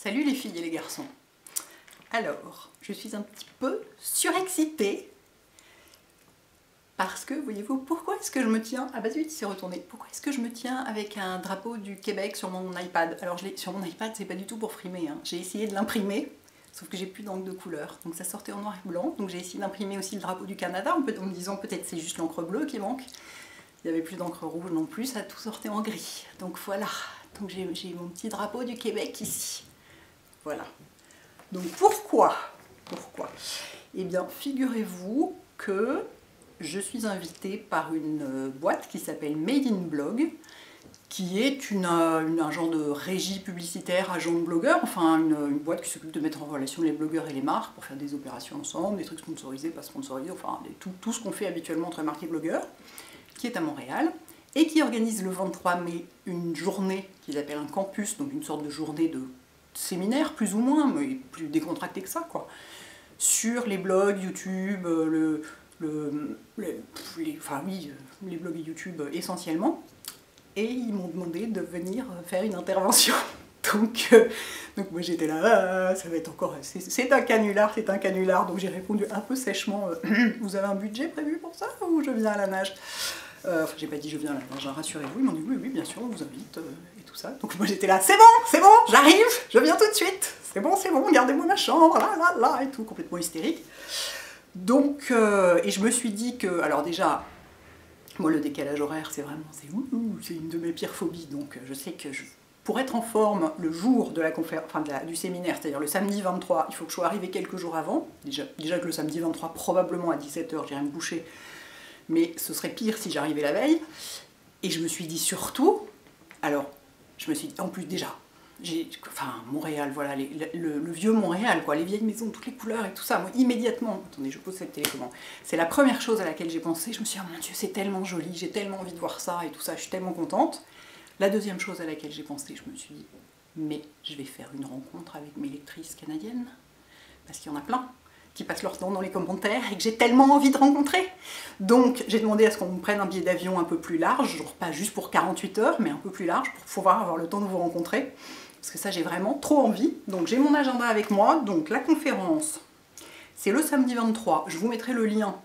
Salut les filles et les garçons. Alors, je suis un petit peu surexcitée parce que, voyez-vous, pourquoi est-ce que je me tiens... Ah bah zut, il s'est retourné. Pourquoi est-ce que je me tiens avec un drapeau du Québec sur mon iPad? Alors, sur mon iPad, c'est pas du tout pour frimer, hein. J'ai essayé de l'imprimer, sauf que j'ai plus d'encre de couleur. Donc ça sortait en noir et blanc. Donc j'ai essayé d'imprimer aussi le drapeau du Canada, en me disant peut-être c'est juste l'encre bleue qui manque. Il n'y avait plus d'encre rouge non plus, ça tout sortait en gris. Donc voilà, donc j'ai mon petit drapeau du Québec ici. Voilà. Donc pourquoi? Eh bien, figurez-vous que je suis invitée par une boîte qui s'appelle Made in Blog, qui est un genre de régie publicitaire, agent de blogueurs, enfin une boîte qui s'occupe de mettre en relation les blogueurs et les marques pour faire des opérations ensemble, des trucs sponsorisés, pas sponsorisés, enfin tout ce qu'on fait habituellement entre marques et blogueurs, qui est à Montréal, et qui organise le 23 mai une journée qu'ils appellent un campus, donc une sorte de journée de séminaire, plus ou moins, mais plus décontracté que ça, quoi, sur les blogs, YouTube, les blogs et YouTube essentiellement, et ils m'ont demandé de venir faire une intervention. Donc moi j'étais là, ça va être encore... C'est un canular, donc j'ai répondu un peu sèchement, vous avez un budget prévu pour ça, ou je viens à la nage? Enfin, j'ai pas dit je viens à la nage, rassurez-vous, ils m'ont dit oui, bien sûr, on vous invite, et tout ça. Donc moi j'étais là, c'est bon, j'arrive, je viens tout de suite, c'est bon, gardez-moi ma chambre, là, et tout, complètement hystérique. Donc, et je me suis dit que, alors déjà, moi le décalage horaire, c'est une de mes pires phobies, donc je sais que pour être en forme le jour de la conférence, enfin du séminaire, c'est-à-dire le samedi 23, il faut que je sois arrivée quelques jours avant, déjà que le samedi 23, probablement à 17 h, j'irai me coucher, mais ce serait pire si j'arrivais la veille. Et je me suis dit surtout, alors, je me suis dit, en plus déjà, Montréal, voilà, le vieux Montréal, quoi, les vieilles maisons, toutes les couleurs et tout ça, moi immédiatement, attendez, je pose cette télécommande, c'est la première chose à laquelle j'ai pensé, je me suis dit, oh mon Dieu, c'est tellement joli, j'ai tellement envie de voir ça et tout ça, je suis tellement contente. La deuxième chose à laquelle j'ai pensé, je me suis dit, mais je vais faire une rencontre avec mes lectrices canadiennes, parce qu'il y en a plein qui passent leur temps dans les commentaires et que j'ai tellement envie de rencontrer. Donc j'ai demandé à ce qu'on me prenne un billet d'avion un peu plus large, genre pas juste pour 48 heures, mais un peu plus large pour pouvoir avoir le temps de vous rencontrer. Parce que ça, j'ai vraiment trop envie. Donc j'ai mon agenda avec moi. Donc la conférence, c'est le samedi 23. Je vous mettrai le lien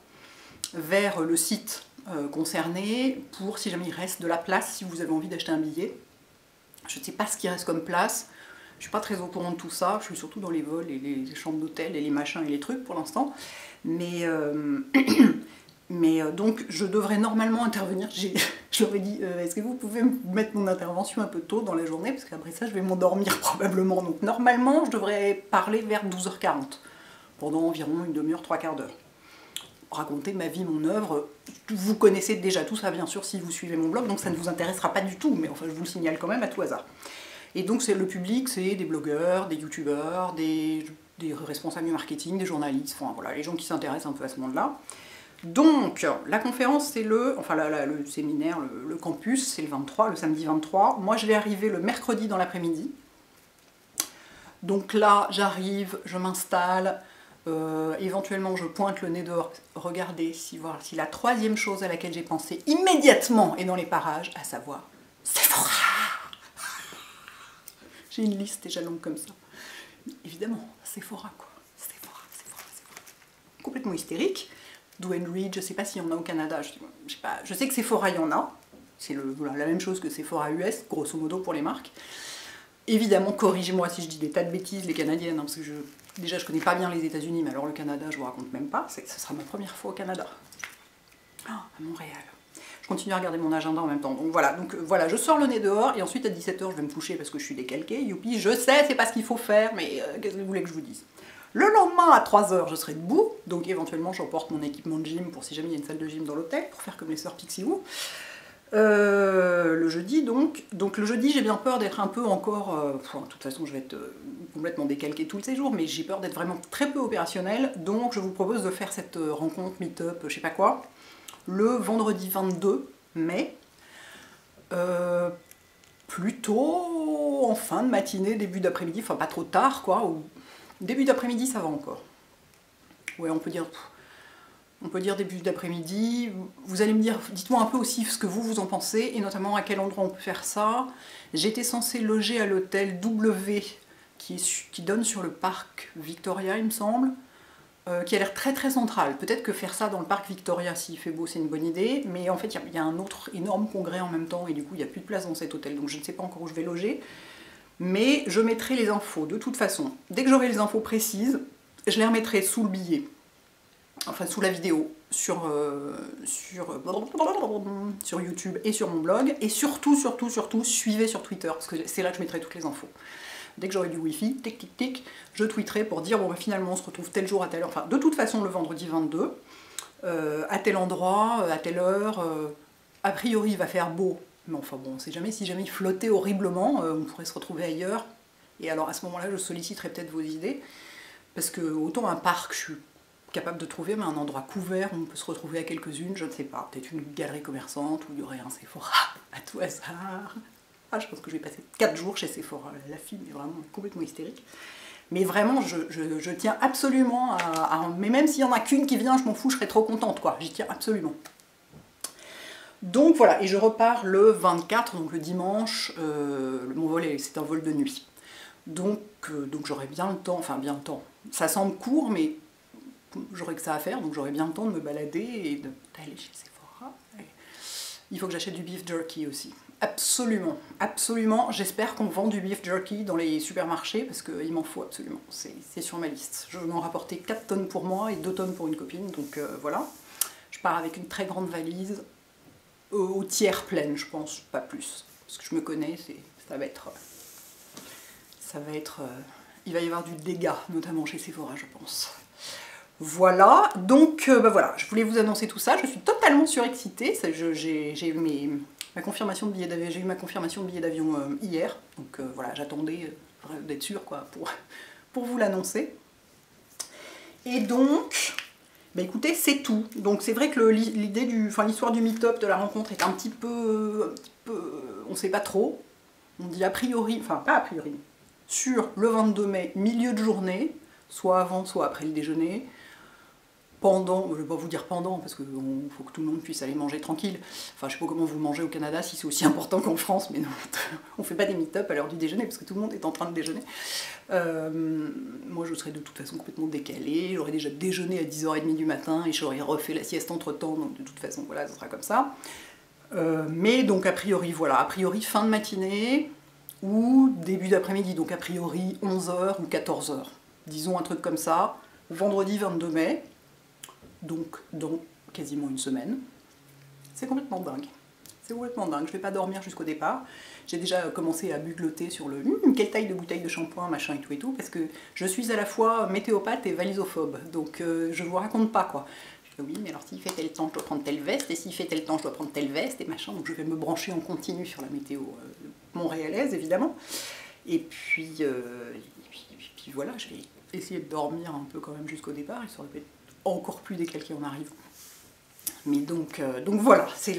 vers le site concerné pour si jamais il reste de la place, si vous avez envie d'acheter un billet. Je ne sais pas ce qu'il reste comme place. Je suis pas très au courant de tout ça, je suis surtout dans les vols et les chambres d'hôtel et les machins et les trucs pour l'instant. Mais, donc je devrais normalement intervenir. Je leur ai dit, est-ce que vous pouvez mettre mon intervention un peu tôt dans la journée? Parce qu'après ça je vais m'endormir probablement. Donc normalement je devrais parler vers 12 h 40, pendant environ une demi-heure, trois quarts d'heure. Raconter ma vie, mon œuvre. Vous connaissez déjà tout ça bien sûr si vous suivez mon blog, donc ça ne vous intéressera pas du tout, mais enfin je vous le signale quand même à tout hasard. Et donc le public, c'est des blogueurs, des youtubeurs, des responsables du marketing, des journalistes, enfin voilà, les gens qui s'intéressent un peu à ce monde-là. Donc la conférence, c'est le séminaire, le campus, c'est le 23, le samedi 23. Moi je vais arriver le mercredi dans l'après-midi. Donc là, j'arrive, je m'installe, éventuellement je pointe le nez dehors, regardez, voir si la troisième chose à laquelle j'ai pensé immédiatement est dans les parages, à savoir Sephora. J'ai une liste déjà longue comme ça. Évidemment, Sephora quoi. Sephora. Complètement hystérique. Duane Reade, je ne sais pas s'il y en a au Canada. Je sais que Sephora, il y en a. C'est la même chose que Sephora US, grosso modo, pour les marques. Évidemment, corrigez-moi si je dis des tas de bêtises, les Canadiennes, hein, parce que déjà, je connais pas bien les États-Unis, mais alors le Canada, je vous raconte même pas. Ce sera ma première fois au Canada. À Montréal. Je continue à regarder mon agenda en même temps. Donc voilà, je sors le nez dehors et ensuite à 17 h je vais me coucher parce que je suis décalquée. Youpi, je sais, c'est pas ce qu'il faut faire, mais qu'est-ce que vous voulez que je vous dise? Le lendemain à 3 h je serai debout, donc éventuellement j'emporte mon équipement de gym pour si jamais il y a une salle de gym dans l'hôtel, pour faire comme les sœurs Pixie Woo. Le jeudi donc le jeudi j'ai bien peur d'être un peu encore, de toute façon je vais être complètement décalquée tous ces jours, mais j'ai peur d'être vraiment très peu opérationnelle, donc je vous propose de faire cette rencontre, meet-up, je sais pas quoi, le vendredi 22 mai, plutôt en fin de matinée, début d'après-midi, enfin pas trop tard quoi, ou début d'après-midi ça va encore. Ouais, on peut dire début d'après-midi. Vous allez me dire, dites-moi un peu aussi ce que vous en pensez, et notamment à quel endroit on peut faire ça. J'étais censée loger à l'hôtel W, qui donne sur le parc Victoria, il me semble, qui a l'air très très central. Peut-être que faire ça dans le parc Victoria, s'il fait beau, c'est une bonne idée, mais en fait, il y a un autre énorme congrès en même temps, et du coup, il n'y a plus de place dans cet hôtel, donc je ne sais pas encore où je vais loger. Mais je mettrai les infos, de toute façon. Dès que j'aurai les infos précises, je les remettrai sous le billet, enfin sous la vidéo, sur YouTube et sur mon blog. Et surtout, suivez sur Twitter, parce que c'est là que je mettrai toutes les infos. Dès que j'aurai du wifi, tic tic tic, je tweeterai pour dire bon bah, finalement on se retrouve tel jour à telle heure, enfin de toute façon le vendredi 22, à tel endroit, à telle heure, a priori il va faire beau, mais enfin bon on sait jamais, si jamais il flottait horriblement, on pourrait se retrouver ailleurs, et alors à ce moment-là je solliciterai peut-être vos idées, parce que autant un parc je suis capable de trouver, mais un endroit couvert où on peut se retrouver à quelques-unes, je ne sais pas, peut-être une galerie commerçante où il y aurait un Sephora à tout hasard. Ah, je pense que je vais passer 4 jours chez Sephora, la fille est vraiment complètement hystérique. Mais vraiment, je tiens absolument à... Mais même s'il n'y en a qu'une qui vient, je m'en fous, je serais trop contente, quoi. J'y tiens absolument. Donc voilà, et je repars le 24, donc le dimanche, mon vol, c'est un vol de nuit. Donc j'aurai bien le temps, enfin bien le temps, ça semble court, mais j'aurai que ça à faire, donc j'aurai bien le temps de me balader et d'aller chez Sephora. Il faut que j'achète du beef jerky aussi. Absolument, absolument. J'espère qu'on vend du beef jerky dans les supermarchés parce qu'il m'en faut absolument. C'est sur ma liste. Je vais en rapporter 4 tonnes pour moi et 2 tonnes pour une copine. Donc voilà. Je pars avec une très grande valise au tiers pleine, je pense, pas plus. Parce que je me connais, ça va être... il va y avoir du dégât, notamment chez Sephora, je pense. Voilà, donc bah voilà, je voulais vous annoncer tout ça. Je suis totalement surexcitée. J'ai eu ma confirmation de billet d'avion, j'ai eu ma confirmation de billet d'avion hier, donc voilà, j'attendais d'être sûre quoi pour vous l'annoncer. Et donc, bah écoutez, c'est tout. Donc c'est vrai que l'idée l'histoire du meet-up, de la rencontre est un petit peu, on sait pas trop. On dit a priori, enfin pas a priori, sur le 22 mai, milieu de journée, soit avant, soit après le déjeuner. Pendant, je ne vais pas vous dire pendant, parce qu'il faut que tout le monde puisse aller manger tranquille. Enfin, je ne sais pas comment vous mangez au Canada, si c'est aussi important qu'en France, mais non, on ne fait pas des meet-up à l'heure du déjeuner, parce que tout le monde est en train de déjeuner. Moi, je serais de toute façon complètement décalée, j'aurais déjà déjeuné à 10h30 du matin, et j'aurais refait la sieste entre-temps, donc de toute façon, voilà, ce sera comme ça. Mais donc, a priori, voilà, a priori, fin de matinée, ou début d'après-midi, donc a priori 11h ou 14h. Disons un truc comme ça, vendredi 22 mai, donc dans quasiment une semaine. C'est complètement dingue. C'est complètement dingue. Je ne vais pas dormir jusqu'au départ. J'ai déjà commencé à buglotter sur le quelle taille de bouteille de shampoing, machin et tout, parce que je suis à la fois météopathe et valisophobe. Donc je vous raconte pas quoi. Je dis oui, mais alors s'il fait tel temps, je dois prendre telle veste, et s'il fait tel temps, je dois prendre telle veste, et machin. Donc je vais me brancher en continu sur la météo montréalaise, évidemment. Et puis voilà, je vais essayer de dormir un peu quand même jusqu'au départ, histoire de être encore plus décalqué en arrivant. Mais donc voilà, c'est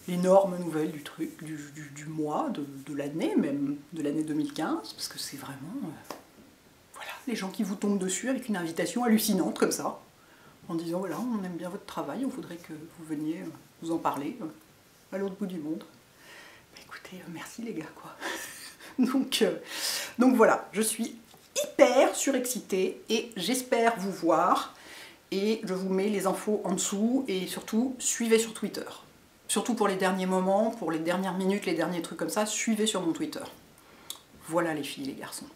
l'énorme nouvelle du truc, du mois, de l'année même, de l'année 2015, parce que c'est vraiment, voilà, les gens qui vous tombent dessus avec une invitation hallucinante comme ça, en disant voilà, on aime bien votre travail, on voudrait que vous veniez vous en parler à l'autre bout du monde. Bah, écoutez, merci les gars, quoi. donc voilà, je suis hyper surexcitée et j'espère vous voir, et je vous mets les infos en dessous, et surtout suivez sur Twitter, surtout pour les derniers moments, pour les dernières minutes, les derniers trucs comme ça, suivez sur mon Twitter. Voilà les filles et les garçons.